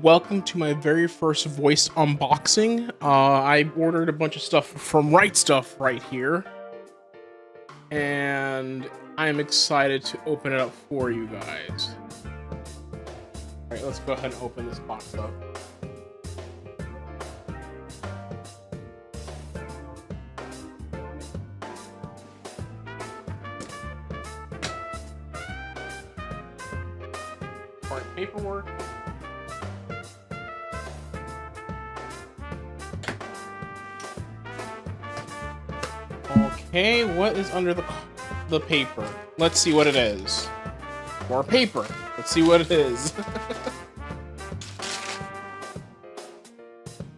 Welcome to my very first voice unboxing. I ordered a bunch of stuff from RightStuf right here, and I'm excited to open it up for you guys. All right, let's go ahead and open this box up. All right, paperwork. Okay, what is under the paper? Let's see what it is. More paper. Let's see what it is.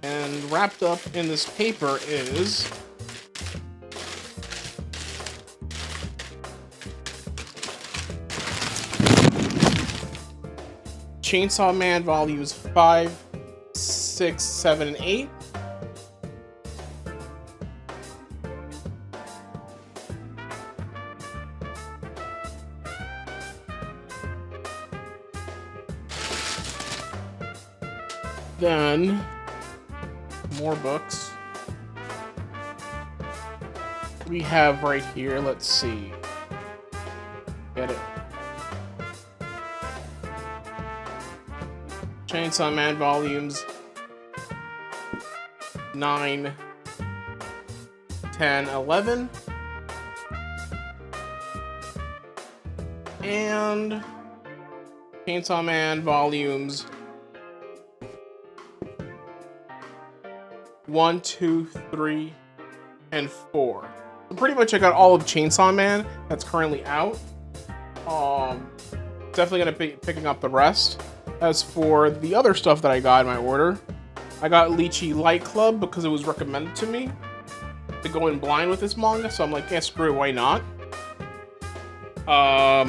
And wrapped up in this paper is Chainsaw Man Volumes 5, 6, 7, and 8. Then, more books. We have right here, let's see. Get it. Chainsaw Man Volumes 9, 10, 11. And Chainsaw Man Volumes 1, 2, 3, and 4. So pretty much I got all of Chainsaw Man that's currently out. Definitely gonna be picking up the rest. As for the other stuff that I got in my order, I got Lychee Light Club because it was recommended to me to go in blind with this manga, so I'm like, yeah, screw it, why not? I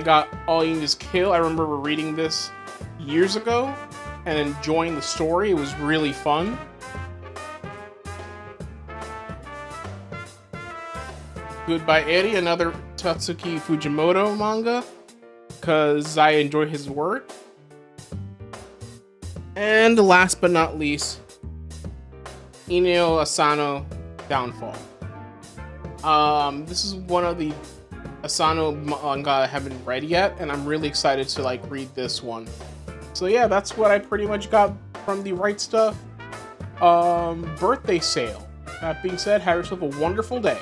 got All You Need Is Kill. I remember reading this years ago and enjoying the story. It was really fun. Goodbye Eri, another Tatsuki Fujimoto manga, because I enjoy his work. And last but not least, Inio Asano Downfall. This is one of the Asano manga I haven't read yet, and I'm really excited to read this one. So yeah, that's what I pretty much got from the RightStuf birthday sale. That being said, have yourself a wonderful day.